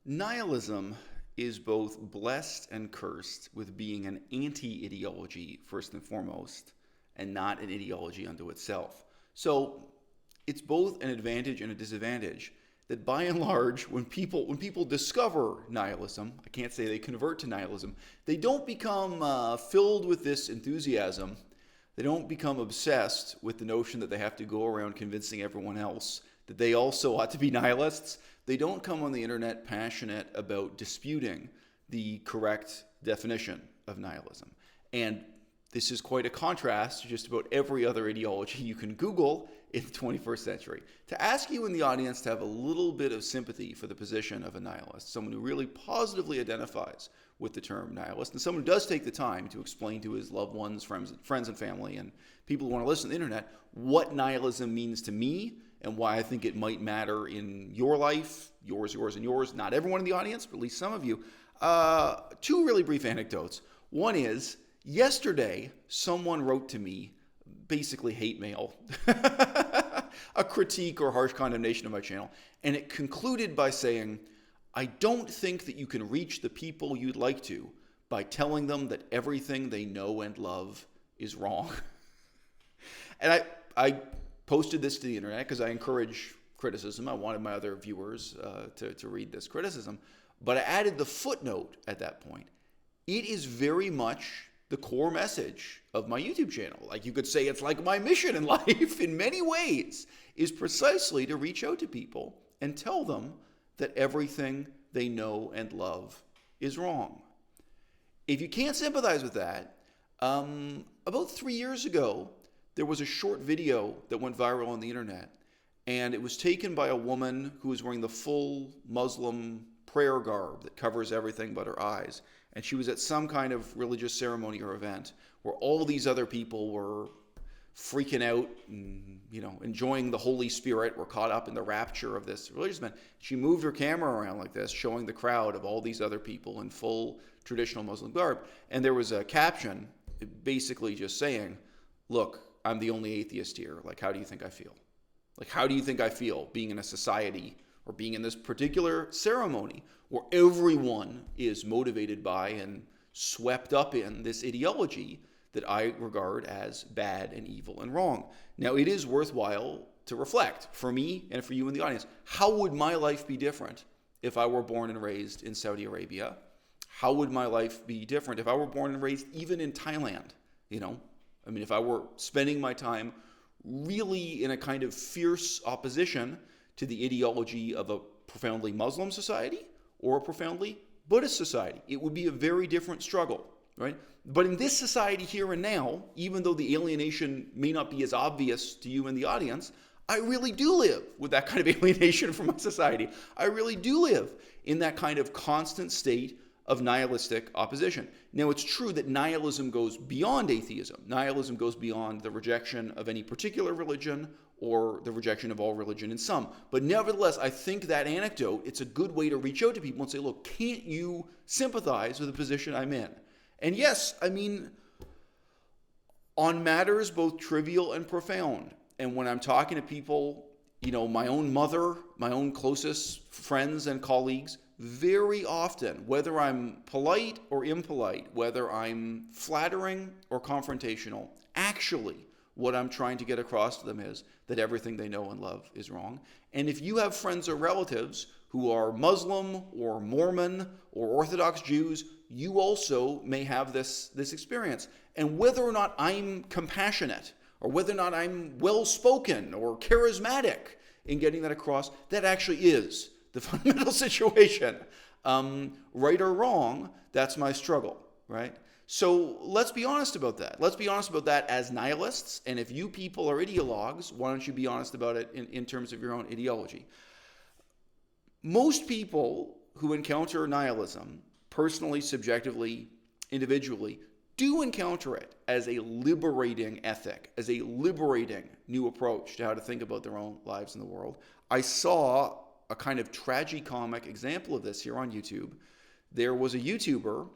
Nihilism is both blessed and cursed with being an anti-ideology, first and foremost, and not an ideology unto itself. So it's both an advantage and a disadvantage. That by and large, when people discover nihilism, I can't say they convert to nihilism, they don't become filled with this enthusiasm. They don't become obsessed with the notion that they have to go around convincing everyone else that they also ought to be nihilists. They don't come on the internet passionate about disputing the correct definition of nihilism. And this is quite a contrast to just about every other ideology you can Google in the 21st century. To ask you in the audience to have a little bit of sympathy for the position of a nihilist, someone who really positively identifies with the term nihilist, and someone who does take the time to explain to his loved ones, friends and family, and people who want to listen to the internet, what nihilism means to me and why I think it might matter in your life, yours, and yours, not everyone in the audience, but at least some of you. Two really brief anecdotes. One is, yesterday, someone wrote to me, basically hate mail, a critique or harsh condemnation of my channel, and it concluded by saying, I don't think that you can reach the people you'd like to by telling them that everything they know and love is wrong. And I posted this to the internet because I encourage criticism. I wanted my other viewers to read this criticism. But I added the footnote at that point. It is very much the core message of my YouTube channel. Like you could say it's like my mission in life in many ways, is precisely to reach out to people and tell them that everything they know and love is wrong. If you can't sympathize with that, about 3 years ago, there was a short video that went viral on the internet, and it was taken by a woman who was wearing the full Muslim prayer garb that covers everything but her eyes. And she was at some kind of religious ceremony or event where all these other people were freaking out and, enjoying the Holy Spirit, were caught up in the rapture of this religious event. She moved her camera around like this, showing the crowd of all these other people in full traditional Muslim garb. And there was a caption basically just saying, look, I'm the only atheist here. Like, how do you think I feel? Like, how do you think I feel being in a society or being in this particular ceremony where everyone is motivated by and swept up in this ideology that I regard as bad and evil and wrong? Now, it is worthwhile to reflect, for me and for you in the audience, how would my life be different if I were born and raised in Saudi Arabia? How would my life be different if I were born and raised even in Thailand? If I were spending my time really in a kind of fierce opposition to the ideology of a profoundly Muslim society or a profoundly Buddhist society, it would be a very different struggle, right? But in this society here and now, even though the alienation may not be as obvious to you in the audience, I really do live with that kind of alienation from my society. I really do live in that kind of constant state of nihilistic opposition. Now, it's true that nihilism goes beyond atheism. Nihilism goes beyond the rejection of any particular religion or the rejection of all religion in some. But nevertheless, I think that anecdote, it's a good way to reach out to people and say, look, can't you sympathize with the position I'm in? And yes, on matters both trivial and profound, and when I'm talking to people, my own mother, my own closest friends and colleagues, very often, whether I'm polite or impolite, whether I'm flattering or confrontational, actually what I'm trying to get across to them is that everything they know and love is wrong. And if you have friends or relatives who are Muslim or Mormon or Orthodox Jews, you also may have this experience. And whether or not I'm compassionate or whether or not I'm well-spoken or charismatic in getting that across, that actually is the fundamental situation. Right or wrong, that's my struggle, right? So let's be honest about that. Let's be honest about that as nihilists. And if you people are ideologues, why don't you be honest about it in terms of your own ideology? Most people who encounter nihilism, personally, subjectively, individually, do encounter it as a liberating ethic, as a liberating new approach to how to think about their own lives in the world. I saw a kind of tragicomic example of this here on YouTube. There was a YouTuber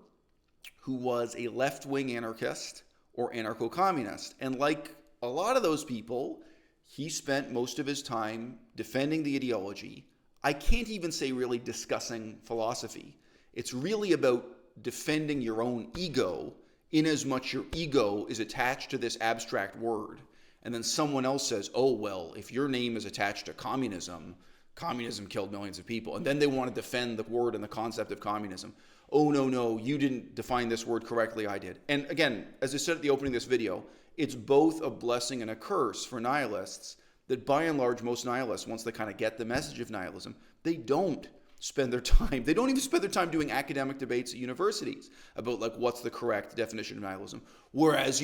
who was a left-wing anarchist or anarcho-communist. And like a lot of those people, he spent most of his time defending the ideology I can't even say really discussing philosophy. It's really about defending your own ego, in as much your ego is attached to this abstract word. And then someone else says, oh, well, if your name is attached to communism, communism killed millions of people. And then they want to defend the word and the concept of communism. Oh, no, you didn't define this word correctly, I did. And again, as I said at the opening of this video, it's both a blessing and a curse for nihilists that by and large, most nihilists, once they kind of get the message of nihilism, they don't spend their time. They don't even spend their time doing academic debates at universities about like what's the correct definition of nihilism. Whereas,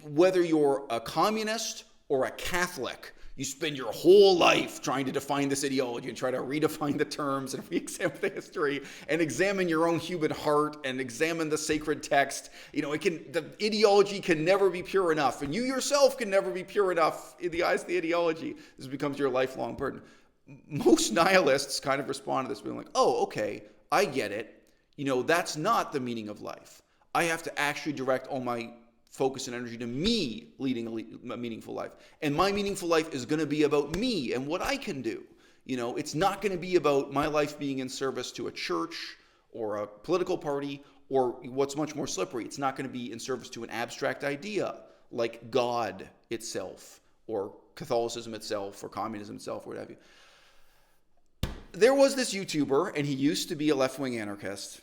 whether you're a communist or a Catholic, you spend your whole life trying to define this ideology and try to redefine the terms and re-examine the history and examine your own human heart and examine the sacred text. The ideology can never be pure enough, and you yourself can never be pure enough in the eyes of the ideology. This becomes your lifelong burden. Most nihilists kind of respond to this being like, oh, okay, I get it. That's not the meaning of life. I have to actually direct all my focus and energy to me leading a meaningful life. And my meaningful life is going to be about me and what I can do. It's not going to be about my life being in service to a church or a political party, or what's much more slippery, it's not going to be in service to an abstract idea like God itself or Catholicism itself or communism itself or what have you. There was this YouTuber, and he used to be a left-wing anarchist,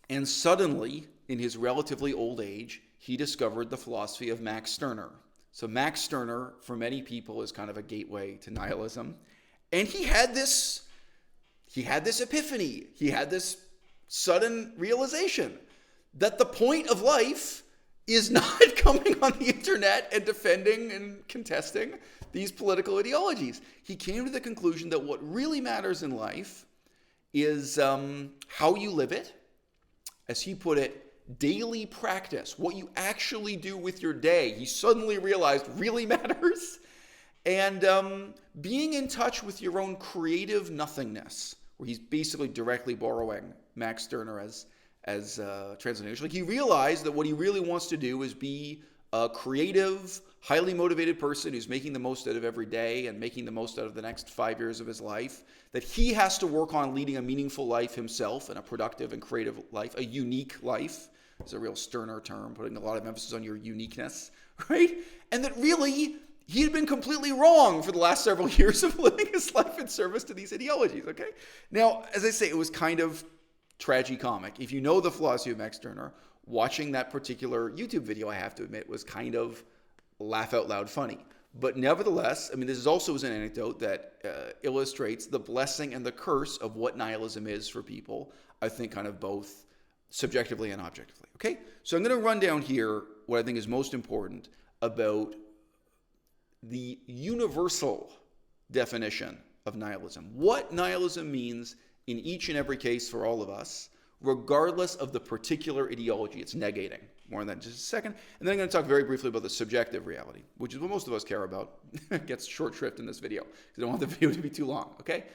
and suddenly, in his relatively old age, he discovered the philosophy of Max Stirner. So Max Stirner, for many people, is kind of a gateway to nihilism. And he had this epiphany. He had this sudden realization that the point of life is not coming on the internet and defending and contesting these political ideologies. He came to the conclusion that what really matters in life is how you live it. As he put it, daily practice, what you actually do with your day, he suddenly realized really matters. And being in touch with your own creative nothingness, where he's basically directly borrowing Max Stirner as transcendental. Like, he realized that what he really wants to do is be a creative, highly motivated person who's making the most out of every day and making the most out of the next 5 years of his life, that he has to work on leading a meaningful life himself and a productive and creative life, a unique life. It's a real Stirner term, putting a lot of emphasis on your uniqueness, right? And that really, he had been completely wrong for the last several years of living his life in service to these ideologies, okay? Now, as I say, it was kind of tragicomic. If you know the philosophy of Max Stirner, watching that particular YouTube video, I have to admit, was kind of laugh out loud funny. But nevertheless, this is also an anecdote that illustrates the blessing and the curse of what nihilism is for people, I think kind of both subjectively and objectively. Okay? So I'm going to run down here what I think is most important about the universal definition of nihilism. What nihilism means in each and every case for all of us, regardless of the particular ideology it's negating. More on that in just a second. And then I'm going to talk very briefly about the subjective reality, which is what most of us care about. It gets short shrift in this video because I don't want the video to be too long, okay?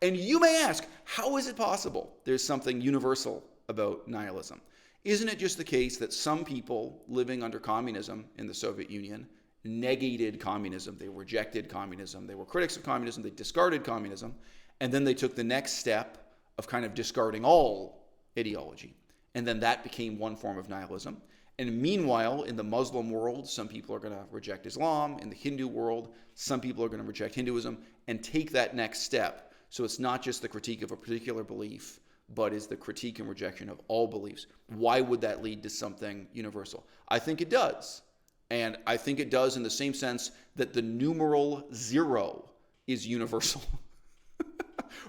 And you may ask, how is it possible there's something universal about nihilism? Isn't it just the case that some people living under communism in the Soviet Union negated communism? They rejected communism. They were critics of communism. They discarded communism. And then they took the next step of kind of discarding all ideology. And then that became one form of nihilism. And meanwhile, in the Muslim world, some people are going to reject Islam. In the Hindu world, some people are going to reject Hinduism and take that next step. So it's not just the critique of a particular belief, but is the critique and rejection of all beliefs. Why would that lead to something universal? I think it does. And I think it does in the same sense that the numeral 0 is universal.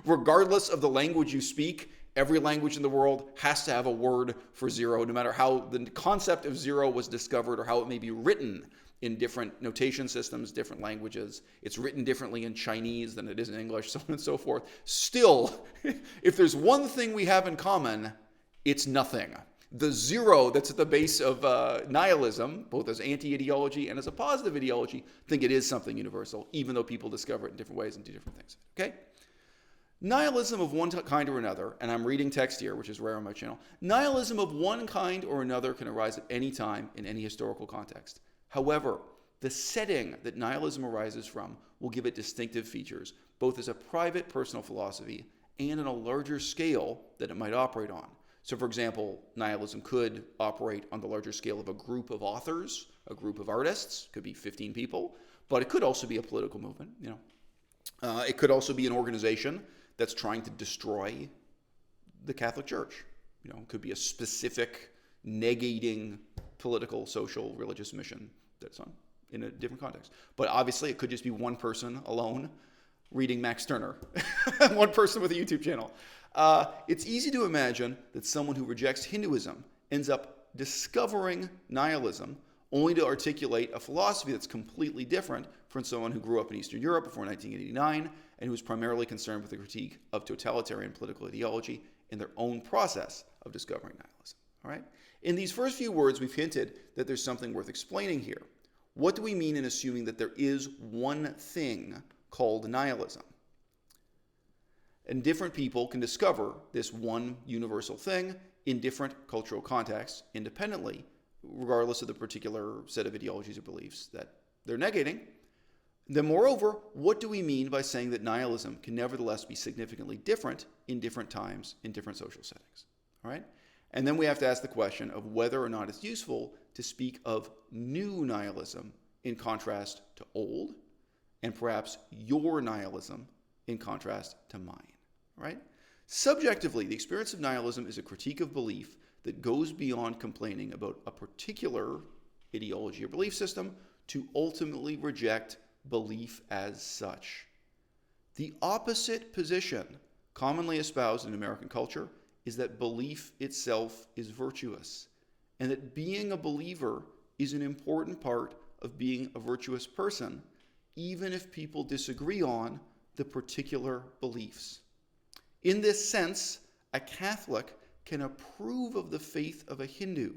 Regardless of the language you speak, every language in the world has to have a word for 0, no matter how the concept of 0 was discovered or how it may be written in different notation systems, different languages. It's written differently in Chinese than it is in English, so on and so forth. Still, if there's one thing we have in common, it's nothing. The 0 that's at the base of nihilism, both as anti-ideology and as a positive ideology, I think it is something universal, even though people discover it in different ways and do different things. Okay? Nihilism of one kind or another, and I'm reading text here, which is rare on my channel. Nihilism of one kind or another can arise at any time in any historical context. However, the setting that nihilism arises from will give it distinctive features, both as a private personal philosophy and on a larger scale that it might operate on. So, for example, nihilism could operate on the larger scale of a group of authors, a group of artists, could be 15 people, but it could also be a political movement. It could also be an organization that's trying to destroy the Catholic Church. It could be a specific negating political, social, religious mission that's on in a different context. But obviously, it could just be one person alone reading Max Stirner, one person with a YouTube channel. It's easy to imagine that someone who rejects Hinduism ends up discovering nihilism only to articulate a philosophy that's completely different from someone who grew up in Eastern Europe before 1989 and who was primarily concerned with the critique of totalitarian political ideology in their own process of discovering nihilism. All right? In these first few words, we've hinted that there's something worth explaining here. What do we mean in assuming that there is one thing called nihilism? And different people can discover this one universal thing in different cultural contexts independently, regardless of the particular set of ideologies or beliefs that they're negating. Then, moreover, what do we mean by saying that nihilism can nevertheless be significantly different in different times, in different social settings? All right? And then we have to ask the question of whether or not it's useful to speak of new nihilism in contrast to old, and perhaps your nihilism in contrast to mine. Right? Subjectively, the experience of nihilism is a critique of belief that goes beyond complaining about a particular ideology or belief system to ultimately reject belief as such. The opposite position commonly espoused in American culture is that belief itself is virtuous, and that being a believer is an important part of being a virtuous person, even if people disagree on the particular beliefs. In this sense, a Catholic can approve of the faith of a Hindu,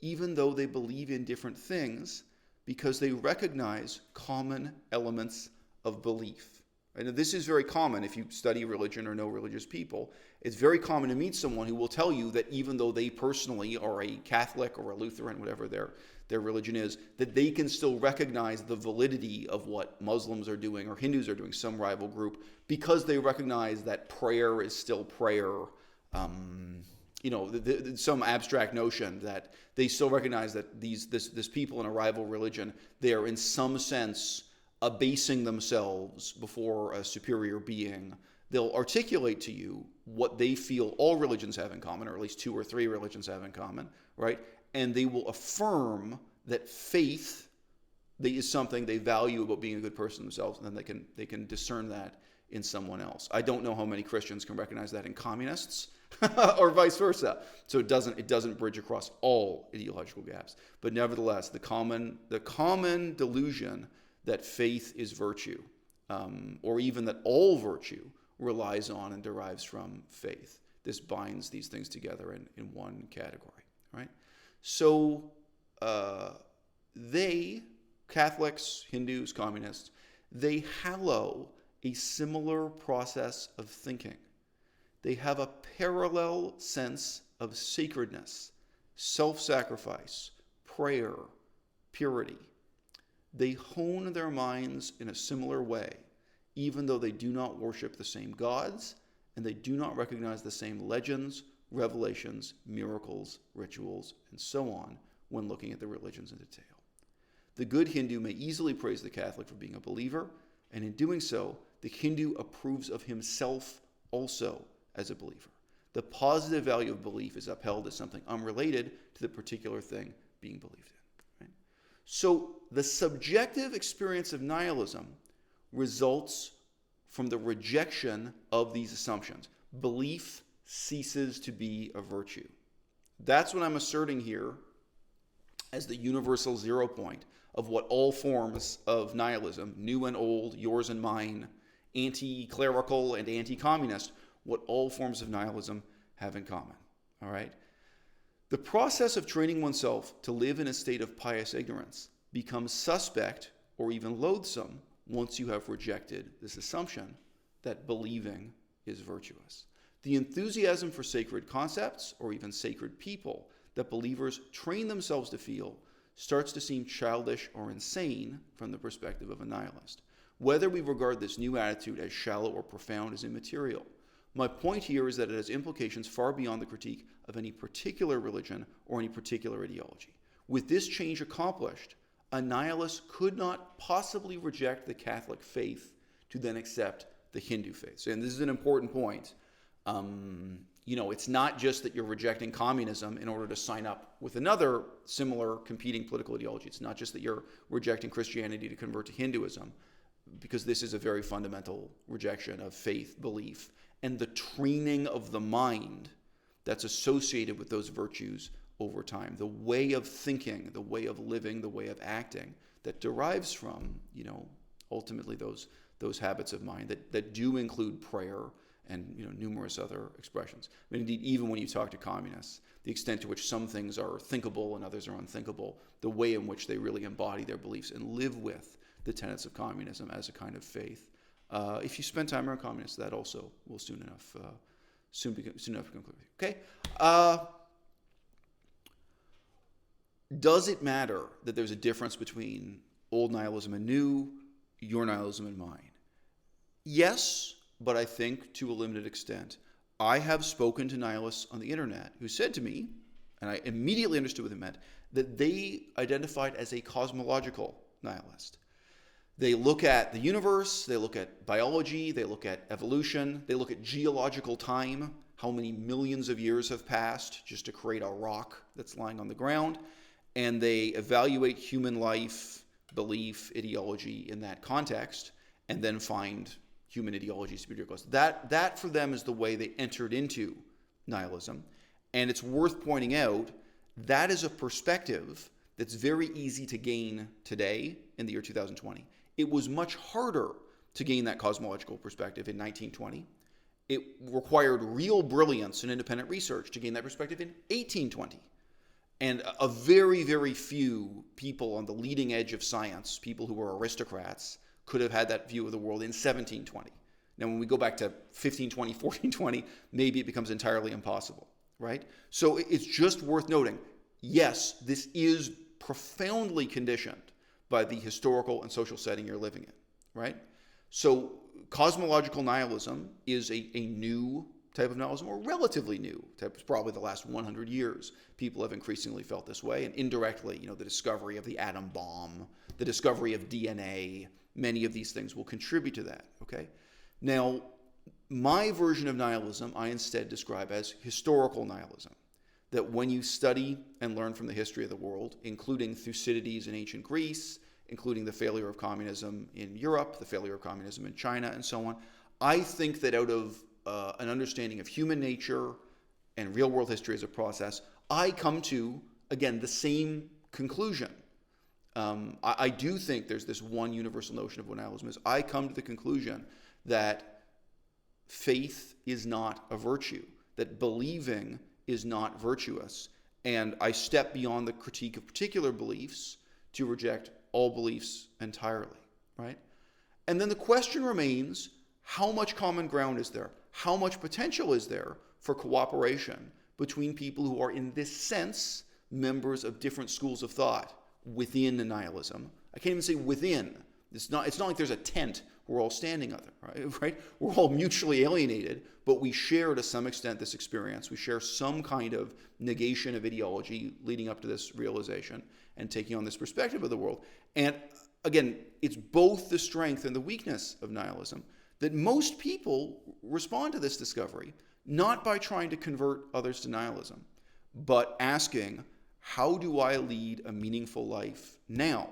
even though they believe in different things, because they recognize common elements of belief. And this is very common if you study religion or know religious people. It's very common to meet someone who will tell you that even though they personally are a Catholic or a Lutheran, whatever their religion is, that they can still recognize the validity of what Muslims are doing or Hindus are doing, some rival group, because they recognize that prayer is still prayer. Some abstract notion that they still recognize that this people in a rival religion, they are in some sense abasing themselves before a superior being. They'll articulate to you what they feel all religions have in common, or at least 2 or 3 religions have in common, right? And they will affirm that faith is something they value about being a good person themselves, and then they can discern that in someone else. I don't know how many Christians can recognize that in communists, or vice versa. So it doesn't bridge across all ideological gaps. But nevertheless, the common delusion that faith is virtue, or even that all virtue relies on and derives from faith. This binds these things together in one category, right? So Catholics, Hindus, communists, they hallow a similar process of thinking. They have a parallel sense of sacredness, self-sacrifice, prayer, purity. They hone their minds in a similar way, even though they do not worship the same gods and they do not recognize the same legends, revelations, miracles, rituals, and so on when looking at the religions in detail. The good Hindu may easily praise the Catholic for being a believer, and in doing so, the Hindu approves of himself also as a believer. The positive value of belief is upheld as something unrelated to the particular thing being believed in. Right? So the subjective experience of nihilism results from the rejection of these assumptions. Belief ceases to be a virtue. That's what I'm asserting here as the universal 0 point of what all forms of nihilism, new and old, yours and mine, anti-clerical and anti-communist, what all forms of nihilism have in common. All right? The process of training oneself to live in a state of pious ignorance becomes suspect or even loathsome once you have rejected this assumption that believing is virtuous. The enthusiasm for sacred concepts or even sacred people that believers train themselves to feel starts to seem childish or insane from the perspective of a nihilist. Whether we regard this new attitude as shallow or profound is immaterial. My point here is that it has implications far beyond the critique of any particular religion or any particular ideology. With this change accomplished, a nihilist could not possibly reject the Catholic faith to then accept the Hindu faith. And this is an important point. It's not just that you're rejecting communism in order to sign up with another similar competing political ideology. It's not just that you're rejecting Christianity to convert to Hinduism, because this is a very fundamental rejection of faith, belief, and the training of the mind that's associated with those virtues over time. The way of thinking, the way of living, the way of acting that derives from, ultimately those habits of mind that do include prayer and numerous other expressions. I mean, indeed, even when you talk to communists, the extent to which some things are thinkable and others are unthinkable, the way in which they really embody their beliefs and live with the tenets of communism as a kind of faith. If you spend time around communists, that also will soon enough become clear. Okay. Does it matter that there's a difference between old nihilism and new, your nihilism and mine? Yes, but I think to a limited extent. I have spoken to nihilists on the internet who said to me, and I immediately understood what they meant, that they identified as a cosmological nihilist. They look at the universe, they look at biology, they look at evolution, they look at geological time, how many millions of years have passed just to create a rock that's lying on the ground, and they evaluate human life, belief, ideology in that context, and then find human ideologies to be ridiculous. That for them is the way they entered into nihilism, and it's worth pointing out that is a perspective that's very easy to gain today in the year 2020. It was much harder to gain that cosmological perspective in 1920. It required real brilliance and independent research to gain that perspective in 1820. And a very, very few people on the leading edge of science, people who were aristocrats, could have had that view of the world in 1720. Now, when we go back to 1520, 1420, maybe it becomes entirely impossible, right? So it's just worth noting, yes, this is profoundly conditioned by the historical and social setting you're living in, right? So cosmological nihilism is a new type of nihilism, or relatively new type. It's probably the last 100 years people have increasingly felt this way, and indirectly, the discovery of the atom bomb, the discovery of DNA, many of these things will contribute to that, okay? Now, my version of nihilism, I instead describe as historical nihilism, that when you study and learn from the history of the world, including Thucydides in ancient Greece, including the failure of communism in Europe, the failure of communism in China, and so on, I think that out of an understanding of human nature and real-world history as a process, I come to, again, the same conclusion. I do think there's this one universal notion of what nihilism is. I come to the conclusion that faith is not a virtue, that believing is not virtuous, and I step beyond the critique of particular beliefs to reject all beliefs entirely, right? And then the question remains, how much common ground is there? How much potential is there for cooperation between people who are, in this sense, members of different schools of thought within nihilism? I can't even say within. It's not like there's a tent we're all standing under, right? We're all mutually alienated, but we share to some extent this experience. We share some kind of negation of ideology leading up to this realization and taking on this perspective of the world. And again, it's both the strength and the weakness of nihilism that most people respond to this discovery not by trying to convert others to nihilism, but asking, how do I lead a meaningful life now?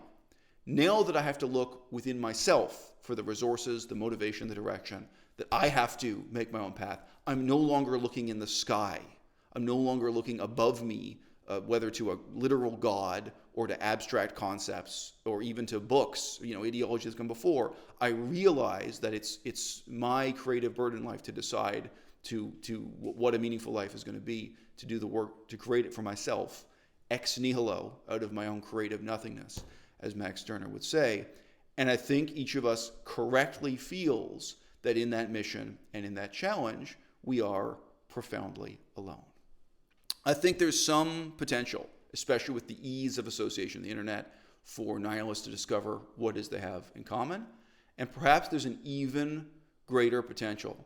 Now that I have to look within myself for the resources, the motivation, the direction, that I have to make my own path. I'm no longer looking in the sky. I'm no longer looking above me, whether to a literal God or to abstract concepts or even to books, ideology that's come before. I realize that it's my creative burden in life to decide to what a meaningful life is going to be, to do the work, to create it for myself, ex nihilo, out of my own creative nothingness, as Max Stirner would say. And I think each of us correctly feels that in that mission and in that challenge, we are profoundly alone. I think there's some potential, especially with the ease of association of the internet, for nihilists to discover what it is they have in common. And perhaps there's an even greater potential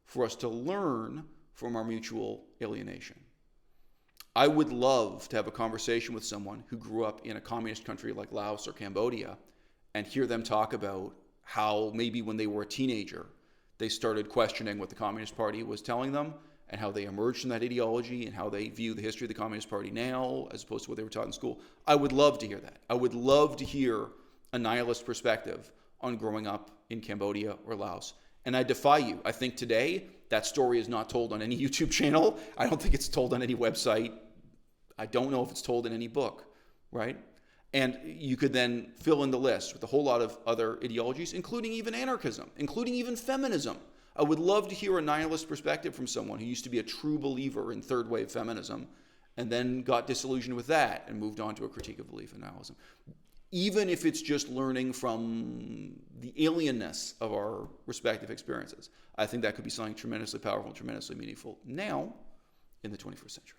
for us to learn from our mutual alienation. I would love to have a conversation with someone who grew up in a communist country like Laos or Cambodia and hear them talk about how maybe when they were a teenager, they started questioning what the Communist Party was telling them and how they emerged from that ideology and how they view the history of the Communist Party now as opposed to what they were taught in school. I would love to hear that. I would love to hear a nihilist perspective on growing up in Cambodia or Laos. And I defy you. I think today that story is not told on any YouTube channel. I don't think it's told on any website. I don't know if it's told in any book, right? And you could then fill in the list with a whole lot of other ideologies, including even anarchism, including even feminism. I would love to hear a nihilist perspective from someone who used to be a true believer in third wave feminism and then got disillusioned with that and moved on to a critique of belief in nihilism. Even if it's just learning from the alienness of our respective experiences, I think that could be something tremendously powerful and tremendously meaningful now in the 21st century.